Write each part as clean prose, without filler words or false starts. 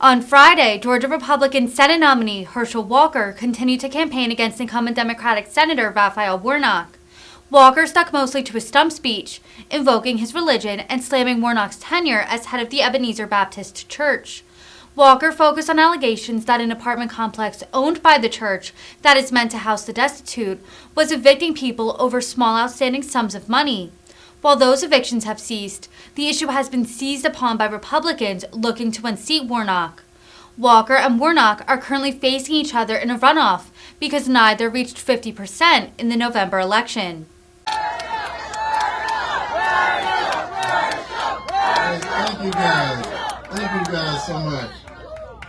On Friday, Georgia Republican Senate nominee Herschel Walker continued to campaign against incumbent Democratic Senator Raphael Warnock. Walker stuck mostly to his stump speech, invoking his religion and slamming Warnock's tenure as head of the Ebenezer Baptist Church. Walker focused on allegations that an apartment complex owned by the church that is meant to house the destitute was evicting people over small outstanding sums of money. While those evictions have ceased, the issue has been seized upon by Republicans looking to unseat Warnock. Walker and Warnock are currently facing each other in a runoff because neither reached 50% in the November election. Thank you guys. Thank you guys so much.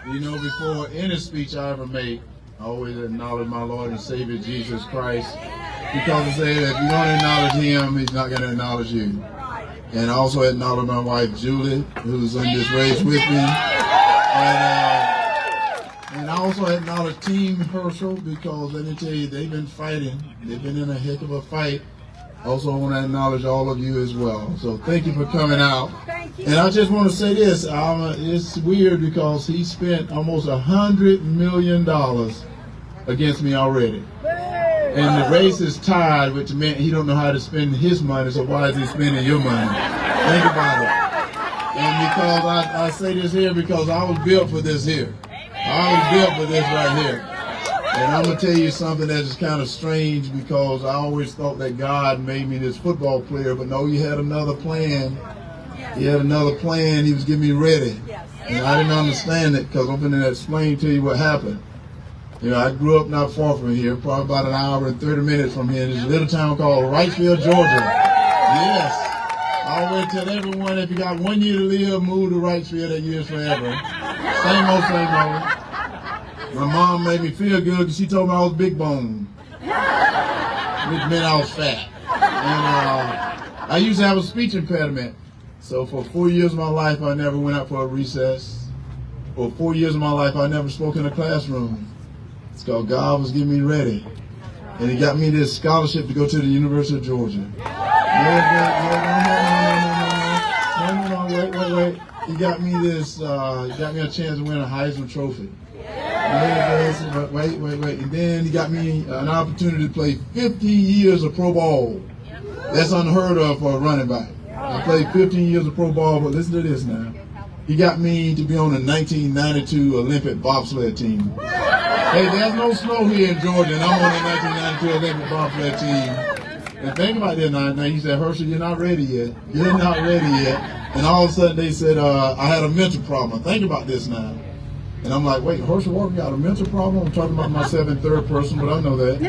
You know, before any speech I ever make, I always acknowledge my Lord and Savior Jesus Christ. Because I say that if you don't acknowledge him, he's not going to acknowledge you. And I also acknowledge my wife, Julie, who's in this race with me. And I also acknowledge Team Herschel, because let me tell you, they've been fighting. They've been in a heck of a fight. Also, I want to acknowledge all of you as well. So thank you for coming out. And I just want to say this. It's weird because he spent almost $100 million against me already. And the race is tied, which meant he don't know how to spend his money, so why is he spending your money? Think about it. And because I say this here because I was built for this here. I was built for this right here. And I'm going to tell you something that is kind of strange, because I always thought that God made me this football player, but no, he had another plan. He had another plan. He was getting me ready. And I didn't understand it, because I'm going to explain to you what happened. You know, I grew up not far from here, probably about an hour and 30 minutes from here, in this little town called Raphael, Georgia. Yes. I always tell everyone, if you got 1 year to live, move to Raphael, that year's forever. Same old, same old. My mom made me feel good because she told me I was big bone, which meant I was fat. And I used to have a speech impediment. So for 4 years of my life, I never went out for a recess. For 4 years of my life, I never spoke in a classroom. It's called God was getting me ready. And he got me this scholarship to go to the University of Georgia. No, wait. He got me this, he got me a chance to win a Heisman Trophy. Wait. And then he got me an opportunity to play 15 years of pro ball. That's unheard of for a running back. I played 15 years of pro ball, but listen to this now. He got me to be on the 1992 Olympic bobsled team. Hey, there's no snow here in Georgia, and I'm on the 1992 Olympic bobsled team. And think about that now. He said, Herschel, you're not ready yet. You're not ready yet. And all of a sudden they said, I had a mental problem. Think about this now. And I'm like, wait, Herschel Walker got a mental problem? I'm talking about myself in third person, but I know that.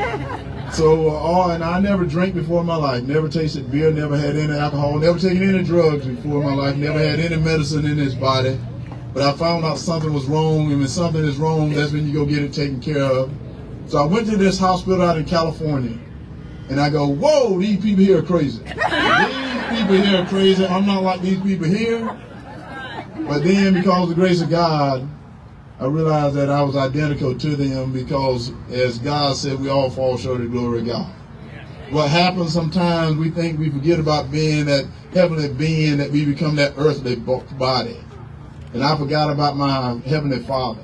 So, and I never drank before in my life. Never tasted beer, never had any alcohol, never taken any drugs before in my life, never had any medicine in this body. But I found out something was wrong, and when something is wrong, that's when you go get it taken care of. So I went to this hospital out in California, and I go, whoa, these people here are crazy. These people here are crazy. I'm not like these people here. But then, because of the grace of God, I realized that I was identical to them, because, as God said, we all fall short of the glory of God. What happens sometimes, we think we forget about being that heavenly being, that we become that earthly body. And I forgot about my heavenly Father.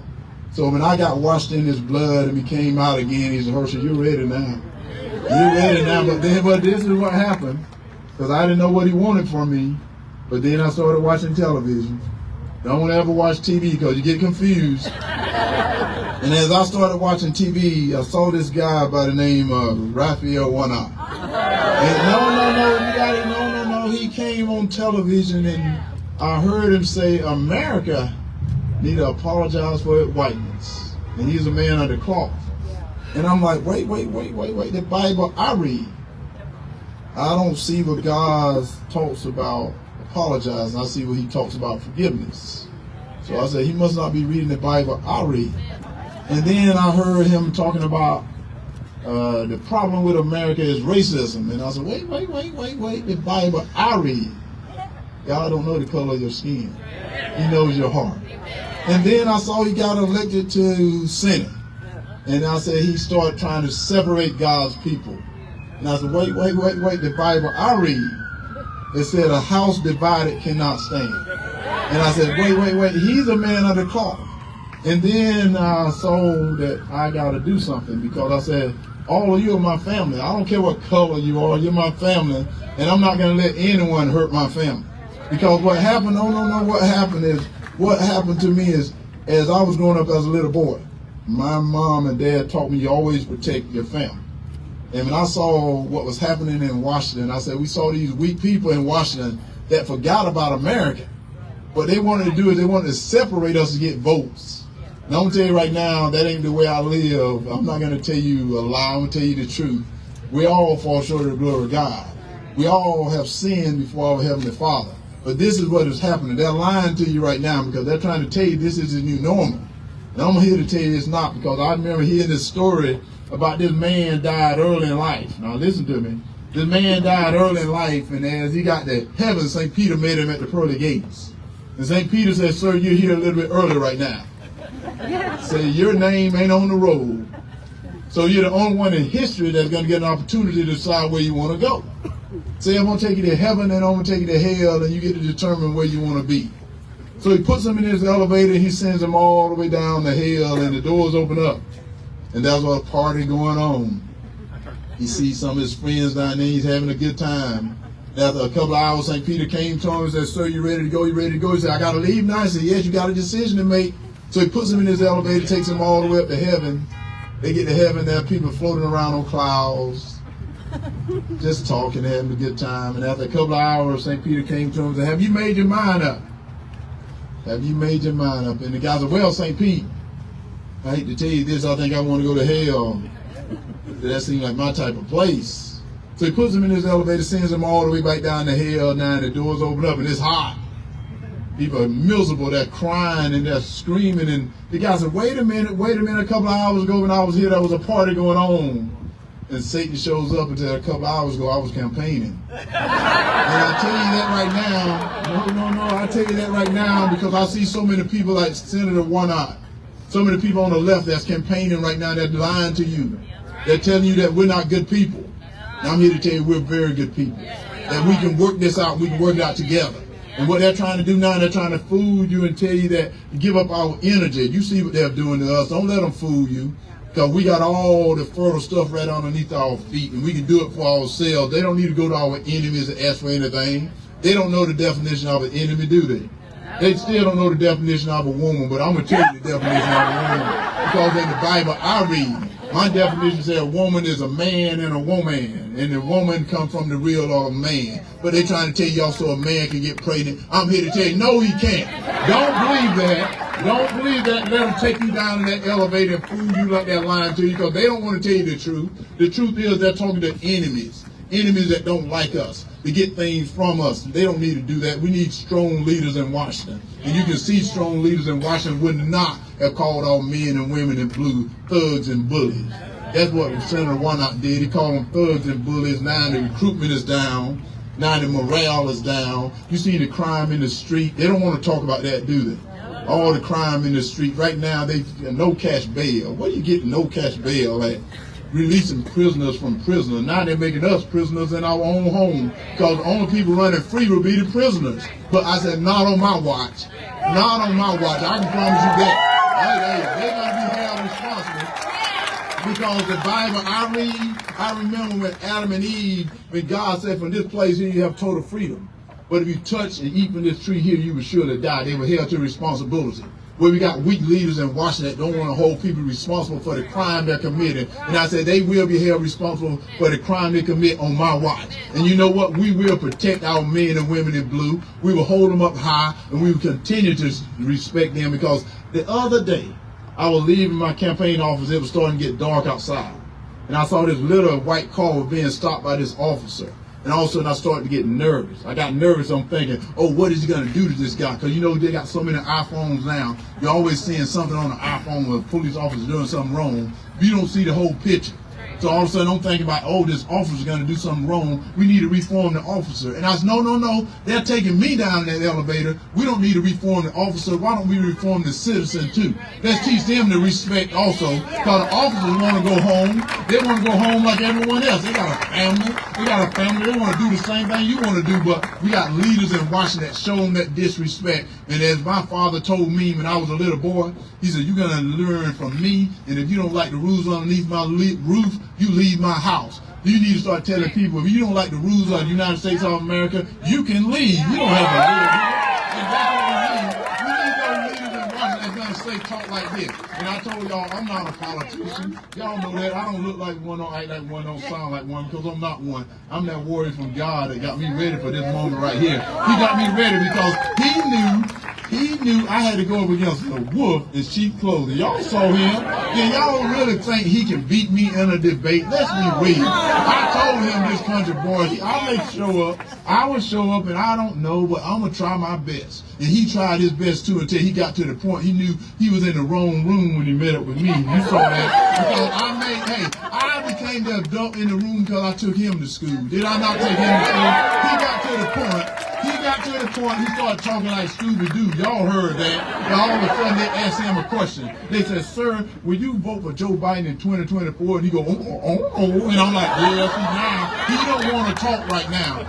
So when I got washed in his blood and became out again, he said, Herschel, you're ready now. You're ready now. But this is what happened, because I didn't know what he wanted from me. But then I started watching television. Don't ever watch TV, because you get confused. And as I started watching TV, I saw this guy by the name of Raphael Warnock. And no. He came on television, and I heard him say, America need to apologize for its whiteness. And he's a man of the cloth. And I'm like, wait. The Bible I read, I don't see what God talks about apologizing. I see what he talks about forgiveness. So I said, he must not be reading the Bible I read. And then I heard him talking about the problem with America is racism. And I said, wait. The Bible I read, God don't know the color of your skin. He knows your heart. And then I saw he got elected to Senate. And I said he started trying to separate God's people. And I said, wait. The Bible I read, it said a house divided cannot stand. And I said, wait, he's a man of the cloth. And then I saw that I got to do something, because I said, all of you are my family. I don't care what color you are, you're my family, and I'm not going to let anyone hurt my family. Because what happened, what happened to me is, as I was growing up as a little boy, my mom and dad taught me you always protect your family. And when I saw what was happening in Washington, I said, we saw these weak people in Washington that forgot about America. What they wanted to do is they wanted to separate us to get votes. And I'm going to tell you right now, that ain't the way I live. I'm not going to tell you a lie. I'm going to tell you the truth. We all fall short of the glory of God. We all have sinned before our Heavenly Father. But this is what is happening. They're lying to you right now, because they're trying to tell you this is the new normal. And I'm here to tell you it's not, because I remember hearing this story about this man died early in life. Now listen to me. This man died early in life, and as he got to heaven, St. Peter met him at the pearly gates. And St. Peter said, sir, you're here a little bit early right now. Say, your name ain't on the roll. So you're the only one in history that's going to get an opportunity to decide where you want to go. Say, I'm going to take you to heaven, and I'm going to take you to hell, and you get to determine where you want to be. So he puts him in his elevator, he sends him all the way down to hell, and the doors open up. And there's a party going on. He sees some of his friends down there, he's having a good time. After a couple of hours, St. Peter came to him and said, sir, you ready to go? You ready to go? He said, I got to leave now. He said, yes, you got a decision to make. So he puts him in his elevator, takes him all the way up to heaven. They get to heaven, there are people floating around on clouds, just talking, having a good time. And after a couple of hours, St. Peter came to him and said, have you made your mind up? Have you made your mind up? And the guy said, well, St. Pete, I hate to tell you this, I think I want to go to hell. That seems like my type of place. So he puts him in his elevator, sends him all the way back down to hell. Now the doors open up and it's hot. People are miserable, they're crying and they're screaming. And the guy said, wait a minute, a couple of hours ago when I was here, there was a party going on. And Satan shows up and said, a couple of hours ago I was campaigning. And I tell you that right now, I tell you that right now because I see so many people like Senator Warnock, so many people on the left that's campaigning right now, they're lying to you. They're telling you that we're not good people. And I'm here to tell you we're very good people. That we can work this out, we can work it out together. And what they're trying to do now, they're trying to fool you and tell you that give up our energy. You see what they're doing to us. Don't let them fool you. Because we got all the fertile stuff right underneath our feet, and we can do it for ourselves. They don't need to go to our enemies and ask for anything. They don't know the definition of an enemy, do they? They still don't know the definition of a woman, but I'm going to tell you the definition of a woman. Because in the Bible I read, my definition says a woman is a man and a woman, and the woman comes from the real or a man. But they're trying to tell y'all so a man can get pregnant. I'm here to tell you, no, he can't. Don't believe that. Don't believe that. Let them take you down in that elevator and fool you like they're lying to you, because they don't want to tell you the truth. The truth is they're talking to enemies that don't like us, to get things from us. They don't need to do that. We need strong leaders in Washington. And you can see strong leaders in Washington would not have called all men and women in blue thugs and bullies. That's what Senator Warnock did. He called them thugs and bullies. Now the recruitment is down. Now the morale is down. You see the crime in the street. They don't want to talk about that, do they? All the crime in the street. Right now, they no cash bail. Where do you get no cash bail at? Releasing prisoners from prisoners. Now they're making us prisoners in our own home, because the only people running free will be the prisoners. But I said, not on my watch. Not on my watch. I can promise you that. They're going to be held responsible. Because the Bible I remember when Adam and Eve, when God said, from this place here you have total freedom. But if you touch and eat from this tree here, you will surely die. They were held to responsibility. Where we got weak leaders in Washington that don't want to hold people responsible for the crime they're committing. And I said they will be held responsible for the crime they commit on my watch. And you know what? We will protect our men and women in blue. We will hold them up high, and we will continue to respect them, because the other day I was leaving my campaign office. It was starting to get dark outside. And I saw this little white car was being stopped by this officer. And all of a sudden I started to get nervous. I got nervous. I'm thinking, oh, what is he going to do to this guy? Because you know they got so many iPhones now. You're always seeing something on the iPhone where a police officer doing something wrong. You don't see the whole picture. So all of a sudden I'm thinking about, oh, this officer's going to do something wrong. We need to reform the officer. And I said, no. They're taking me down in that elevator. We don't need to reform the officer. Why don't we reform the citizen too? Let's teach them to respect also. Because the officers want to go home. They want to go home like everyone else. They got a family. They want to do the same thing you want to do. But we got leaders in Washington that show them that disrespect. And as my father told me when I was a little boy, he said, you're going to learn from me. And if you don't like the rules underneath my roof, you leave my house. You need to start telling people, if you don't like the rules of the United States of America, you can leave. You don't have to live here. And that's what we need. We need those leaders in Washington that's going to talk like this. And I told y'all, I'm not a politician. Y'all know that. I don't look like one, don't act like one, don't sound like one, because I'm not one. I'm that warrior from God that got me ready for this moment right here. He got me ready because he knew I had to go up against a wolf in sheep clothing. Y'all saw him. And y'all really think he can beat me in a debate? Let's be real. I told him, this country boy, I may show up. I will show up, and I don't know, but I'm going to try my best. And he tried his best, too, until he got to the point he knew he was in the wrong room when he met up with me. You saw that. Because I became the adult in the room because I took him to school. Did I not take him to school? He got to the point, he started talking like Scooby-Doo. Y'all heard that. And all of a sudden, they asked him a question. They said, sir, will you vote for Joe Biden in 2024? And he go, oh. And I'm like, yeah, see, now, he don't want to talk right now.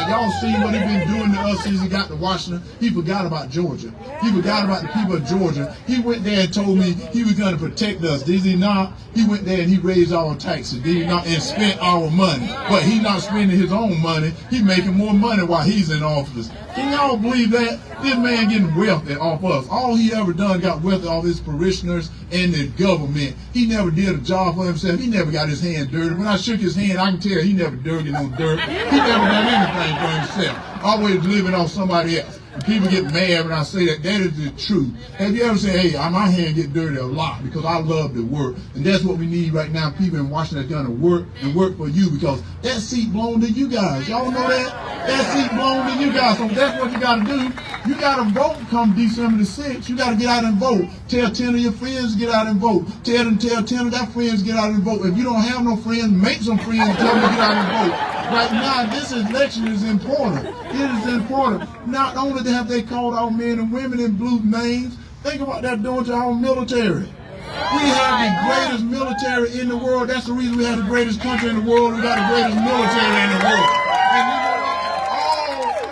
Y'all see what he been doing to us since he got to Washington? He forgot about Georgia. He forgot about the people of Georgia. He went there and told me he was going to protect us. Did he not? He went there and he raised our taxes. Did he not? And spent our money. But he not spending his own money. He making more money while he's in office. Can y'all believe that? This man getting wealthy off us. All he ever done got wealthy off his parishioners and the government. He never did a job for himself. He never got his hand dirty. When I shook his hand, I can tell he never dirty no dirt. He never done anything for himself. Always living off somebody else. And people get mad when I say that. That is the truth. Have you ever said, hey, my hand get dirty a lot because I love to work. And that's what we need right now. People in Washington are going to work and work for you because that seat belongs to you guys. Y'all know that? That seat belongs to you guys. So that's what you got to do. You got to vote come December the 6th. You got to get out and vote. Tell 10 of your friends to get out and vote. Tell 10 of their friends to get out and vote. If you don't have no friends, make some friends and tell them to get out and vote. Right now, this election is important. It is important. Not only have they called our men and women in blue names, think about that doing to our military. We have the greatest military in the world. That's the reason we have the greatest country in the world. We got the greatest military in the world. And you know what?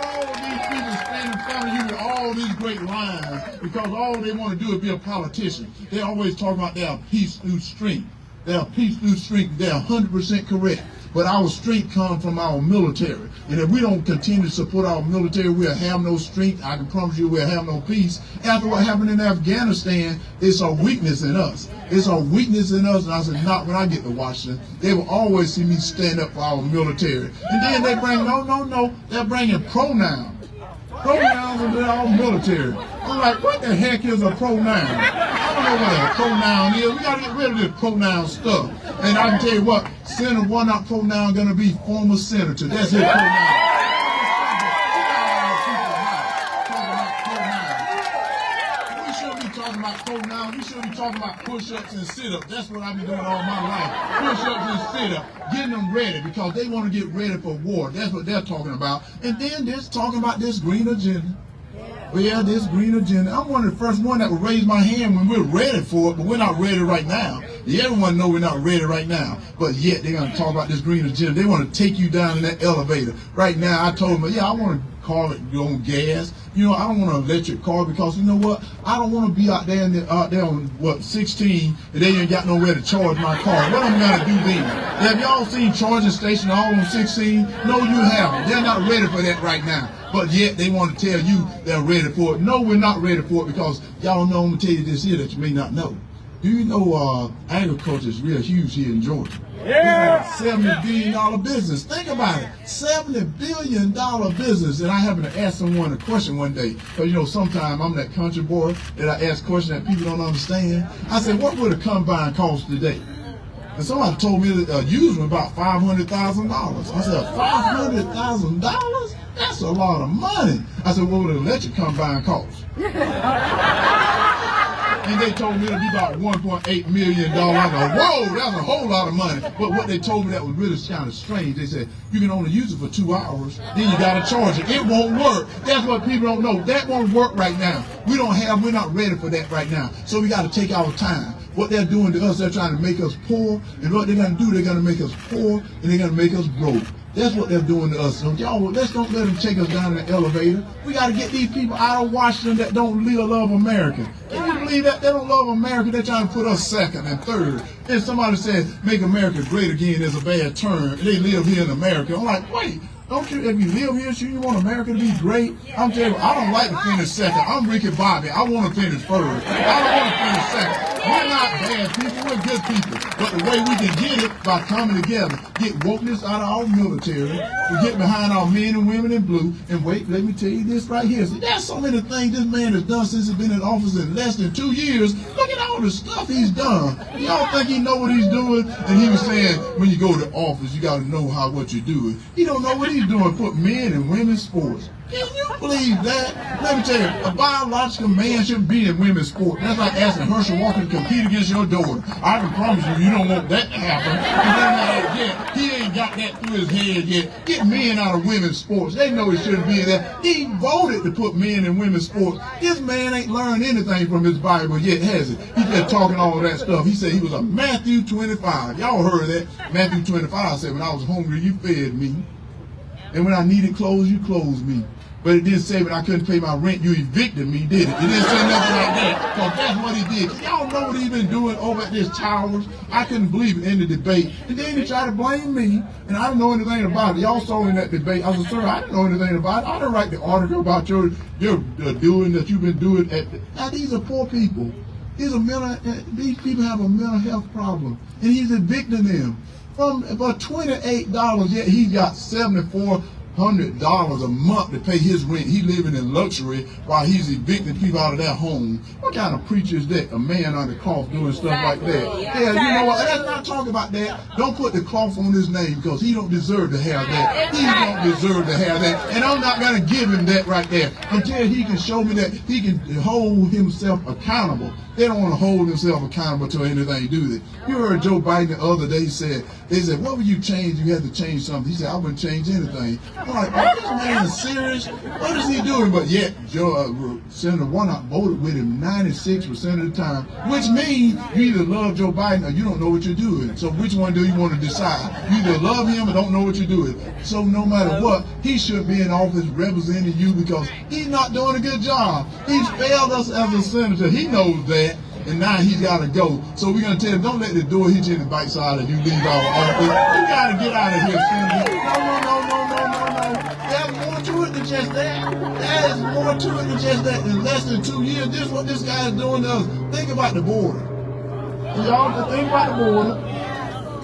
All of these people stand in front of you with all these great lines because all they want to do is be a politician. They always talk about their peace through strength. Their peace through strength. They're 100% correct. But our strength comes from our military. And if we don't continue to support our military, we'll have no strength. I can promise you we'll have no peace. After what happened in Afghanistan, it's a weakness in us. It's a weakness in us. And I said, not when I get to Washington. They will always see me stand up for our military. And then they bring, no. They're bringing pronouns. Pronouns into our military. I'm like, what the heck is a pronoun? I don't know what a pronoun is. We got to get rid of this pronoun stuff. And I can tell you what, Senator Warnock pronoun going to be former senator. That's his pronoun. We shouldn't be talking about pronouns. We should be talking about push-ups and sit-ups. That's what I've been doing all my life. Push-ups and sit-ups. Getting them ready because they want to get ready for war. That's what they're talking about. And then they're talking about this green agenda. Well, yeah, this green agenda. I'm one of the first one that would raise my hand when we're ready for it, but we're not ready right now. Everyone knows we're not ready right now, but yet they're going to talk about this green agenda. They want to take you down in that elevator. Right now, I told them, yeah, I want to call it on gas. You know, I don't want an electric car because you know what? I don't want to be out there on 16 and they ain't got nowhere to charge my car. What I'm going to do then? Have y'all seen charging stations all on 16? No, you haven't. They're not ready for that right now. But yet they want to tell you they're ready for it. No, we're not ready for it because y'all know, I'm going to tell you this here that you may not know. Do you know agriculture is real huge here in Georgia? Yeah. It's a $70 billion business. Think about it. $70 billion business. And I happened to ask someone a question one day. Because, you know, sometimes I'm that country boy that I ask questions that people don't understand. I said, what would a combine cost today? And somebody told me that using about $500,000. I said, $500,000? That's a lot of money. I said, what would an electric combine cost? And they told me it'd be about $1.8 million. I go, whoa, that's a whole lot of money. But what they told me that was really kind of strange. They said, you can only use it for 2 hours, then you got to charge it. It won't work. That's what people don't know. That won't work right now. We're not ready for that right now. So we got to take our time. What they're doing to us, they're trying to make us poor. And what they're going to do, they're going to make us poor and they're going to make us broke. That's what they're doing to us. So y'all, let's don't let them take us down in the elevator. We got to get these people out of Washington that don't love America. Can you believe that? They don't love America. They're trying to put us second and third. If somebody said, make America great again is a bad term, and they live here in America. I'm like, wait. Don't you, if you live here, you want America to be great? I'm telling you, I don't like to finish second. I'm Ricky Bobby. I want to finish first. I don't want to finish second. We're not bad people. We're good people. But the way we can get it by coming together, get wokeness out of our military, we get behind our men and women in blue, and wait, let me tell you this right here. See, there's so many things this man has done since he's been in office in less than 2 years. Look at all the stuff he's done. Y'all think he know what he's doing? And he was saying, when you go to office, you got to know what you're doing. He don't know what he's doing, put men and women's sports. Can you believe that? Let me tell you, a biological man shouldn't be in women's sports. That's like asking Herschel Walker to compete against your daughter. I can promise you, you don't want that to happen. He ain't got that through his head yet. Get men out of women's sports. They know he shouldn't be in that. He voted to put men in women's sports. This man ain't learned anything from his Bible yet, has he? He's just talking all of that stuff. He said he was a Matthew 25. Y'all heard that? Matthew 25 said, when I was hungry, you fed me. And when I needed clothes, you clothed me. But it didn't say when I couldn't pay my rent, you evicted me, did it? It didn't say nothing like that. Because that's what he did. Y'all know what he's been doing over at this Towers. I couldn't believe it in the debate. And then he tried to blame me, and I didn't know anything about it. Y'all saw in that debate. I said, sir, I didn't know anything about it. I didn't write the article about your doing that you've been doing. Now, these are poor people. These people have a mental health problem, and he's evicting them. From about $28, yet he got $7,400 a month to pay his rent. He living in luxury while he's evicting people out of their home. What kind of preacher is that? A man on the cross doing stuff like that. Yeah, you know what? Let's not talk about that. Don't put the cross on his name because he don't deserve to have that. He don't deserve to have that. And I'm not going to give him that right there until he can show me that he can hold himself accountable. They don't want to hold themselves accountable to anything, do they? You heard Joe Biden the other day they said, what would you change? You had to change something. He said, I wouldn't change anything. I'm like, oh, this man is serious? What is he doing? But yet, Senator Warnock voted with him 96% of the time, which means you either love Joe Biden or you don't know what you're doing. So which one do you want to decide? You either love him or don't know what you're doing. So no matter what, he should be in office representing you because he's not doing a good job. He's failed us as a senator. He knows that. And now he's got to go. So we're going to tell him, don't let the door hit you in the backside and you leave our office. You got to get out of here, Senator. No. There's more to it than just that. There's more to it than just that. In less than 2 years, this is what this guy is doing to us. Think about the border. Y'all think about the border.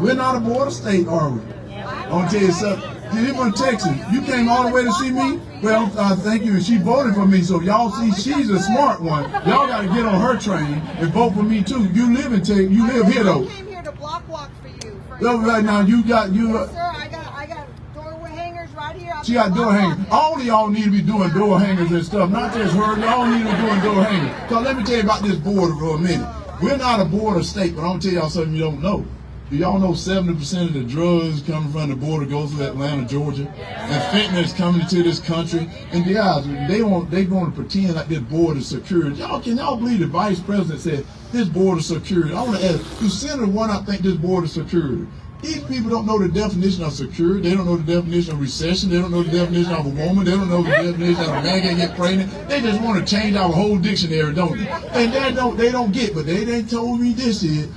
We're not a border state, are we? I'm going to tell you something. You're from Texas. You came all the way to see me? Well, thank you. And she voted for me, so y'all see she's a smart one. Y'all got to get on her train and vote for me, too. You live in Texas. You live here, though. I came here to block walk for you. Right now, you got... Yes, sir, I got door hangers right here. She got door hangers. All of y'all need to be doing door hangers and stuff. Not just her. Y'all need to be doing door hangers. So let me tell you about this border for a minute. We're not a border state, but I'm going to tell y'all something you don't know. Do y'all know 70% of the drugs coming from the border goes to Atlanta, Georgia? And fentanyl is coming into this country. And guys, they want to pretend like this border is secured. Can y'all believe the vice president said this border is secured? I want to ask, do Senator Warnock think this border is secured? These people don't know the definition of security. They don't know the definition of recession. They don't know the definition of a woman. They don't know the definition of a man can get pregnant. They just want to change our whole dictionary, don't they? And they don't get, but they told me this is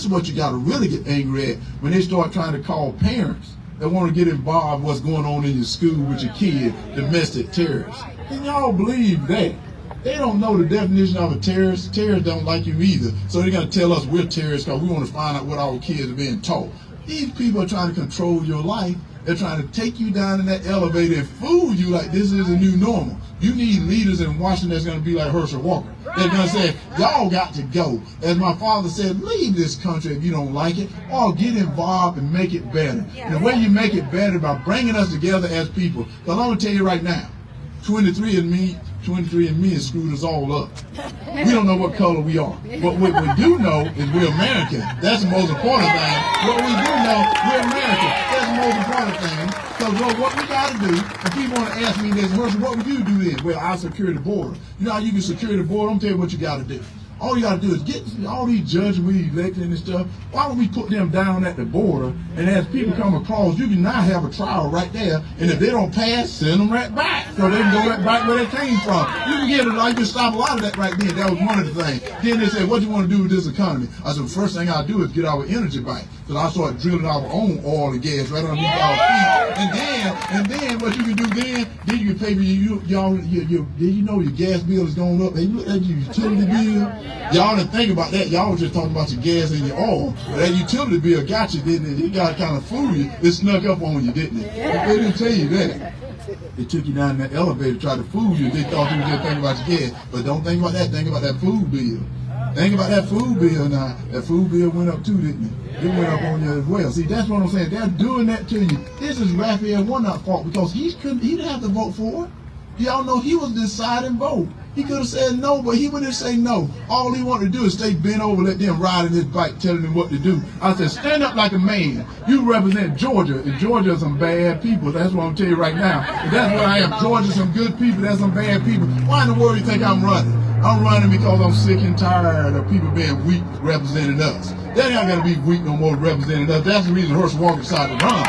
what you got to really get angry at when they start trying to call parents that want to get involved in what's going on in your school with your kid, domestic terrorists. Can y'all believe that? They don't know the definition of a terrorist. Terrorists don't like you either. So they're going to tell us we're terrorists because we want to find out what our kids are being taught. These people are trying to control your life. They're trying to take you down in that elevator and fool you like this is a new normal. You need leaders in Washington that's going to be like Herschel Walker. They're going to say, y'all got to go. As my father said, leave this country if you don't like it, or get involved and make it better. And the way you make it better by bringing us together as people. Because I'm going to tell you right now, 23 and me, 23andMe has screwed us all up. We don't know what color we are. But what we do know is we're American. That's the most important thing. What we do know, we're American. That's the most important thing. Because what we got to do, and people want to ask me this, Herschel, what would you do then? Well, I'll secure the border. You know how you can secure the border? I'm telling you what you got to do. All you got to do is get all these judges we elected and stuff. Why don't we put them down at the border, and as people come across, you can now have a trial right there, and if they don't pass, send them right back, so they can go right back where they came from. You can get it, like, you can stop a lot of that right then. That was one of the things. Then they said, what do you want to do with this economy? I said, the first thing I'll do is get our energy back. So I started drilling our own oil and gas right underneath our feet. And then what you can do then you can pay for you know your gas bill is going up, and you look at your utility bill. Y'all didn't think about that. Y'all was just talking about your gas and your oil. But that utility bill got you, didn't it? It got kind of fool you. It snuck up on you, didn't it? They didn't tell you that. They took you down in that elevator, tried to fool you. They thought you were just thinking about your gas. But don't think about that. Think about that food bill. Think about that food bill now. That food bill went up too, didn't it? It went up on you as well. See, that's what I'm saying. They're doing that to you. This is Raphael Warnock's fault because he didn't have to vote for it. Y'all know he was the deciding vote. He could have said no, but he wouldn't say no. All he wanted to do is stay bent over, let them ride in his bike, telling him what to do. I said, stand up like a man. You represent Georgia, and Georgia are some bad people. That's what I'm telling you right now. And that's what I am. Georgia's some good people. That's some bad people. Why in the world do you think I'm running? I'm running because I'm sick and tired of people being weak representing us. They ain't got to be weak no more representing us. That's the reason Herschel Walker decided to run.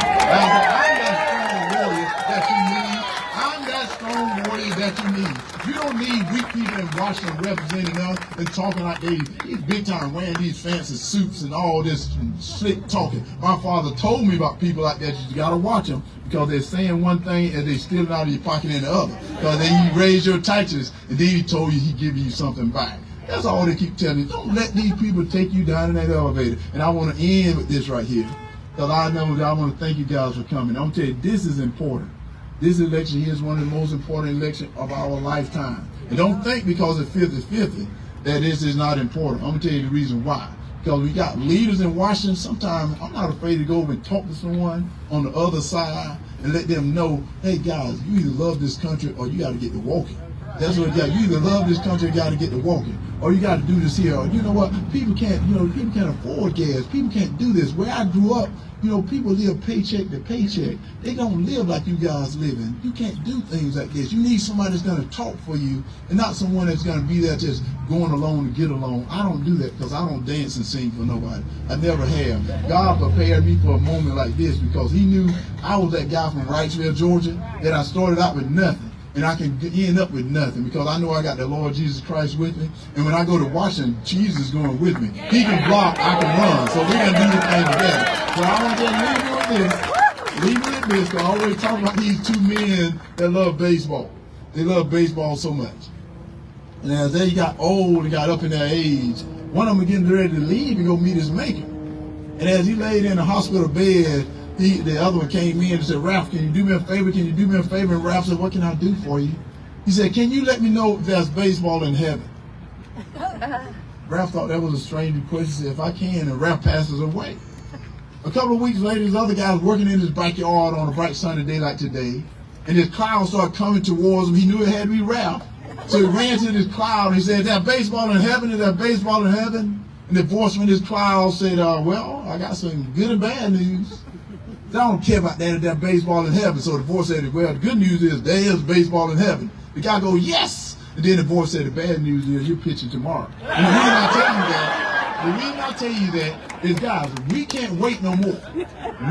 I'm that strong warrior that you need. You don't need weak people in Washington representing us and talking like these big time wearing these fancy suits and all this slick talking. My father told me about people like that. You got to watch them because they're saying one thing and they stealing out of your pocket in the other. Because they raise your taxes and then he told you he give you something back. That's all they keep telling you. Don't let these people take you down in that elevator. And I want to end with this right here. Because I know that I want to thank you guys for coming. I'm going to tell you, this is important. This election here is one of the most important elections of our lifetime. And don't think because it's 50-50 that this is not important. I'm going to tell you the reason why. Because we got leaders in Washington. Sometimes I'm not afraid to go over and talk to someone on the other side and let them know, hey guys, you either love this country or you got to get to walking. That's what you got. You either love this country or you got to get to walking. Or you got to do this here. Or you know what? People can't afford gas. People can't do this. Where I grew up, people live paycheck to paycheck. They don't live like you guys living. You can't do things like this. You need somebody that's going to talk for you and not someone that's going to be there just going along to get along. I don't do that because I don't dance and sing for nobody. I never have. God prepared me for a moment like this because he knew I was that guy from Wrightsville, Georgia, that I started out with nothing. And I can end up with nothing because I know I got the Lord Jesus Christ with me. And when I go to Washington, Jesus is going with me. He can block, I can run. So we're going to do this thing together. So I want to just leave you with this because I always talk about these two men that love baseball. They love baseball so much. And as they got old and got up in their age, one of them was getting ready to leave and go meet his maker. And as he laid in the hospital bed, the other one came in and said, Ralph, can you do me a favor? Can you do me a favor? And Ralph said, what can I do for you? He said, can you let me know if there's baseball in heaven? Ralph thought that was a strange request. He said, if I can, and Ralph passes away. A couple of weeks later, this other guy was working in his backyard on a bright sunny day like today, and this cloud started coming towards him. He knew it had to be Ralph. So he ran to this cloud and he said, is there baseball in heaven? Is there baseball in heaven? And the voice from this cloud said, well, I got some good and bad news. I don't care about that if there's baseball in heaven. So the voice said, well, the good news is there is baseball in heaven. The guy goes, yes. And then the voice said, the bad news is you're pitching tomorrow. And the reason I tell you that is, guys, we can't wait no more.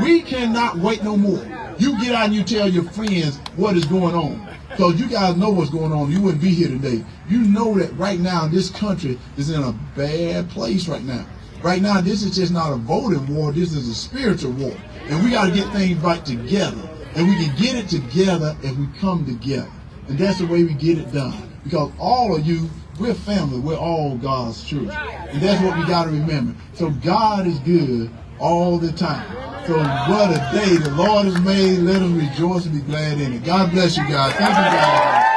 We cannot wait no more. You get out and you tell your friends what is going on. Because you guys know what's going on. You wouldn't be here today. You know that right now this country is in a bad place right now. Right now, this is just not a voting war. This is a spiritual war. And we got to get things back together. And we can get it together if we come together. And that's the way we get it done. Because all of you, we're family. We're all God's children. And that's what we got to remember. So God is good all the time. So what a day the Lord has made. Let us rejoice and be glad in it. God bless you guys. Thank you guys.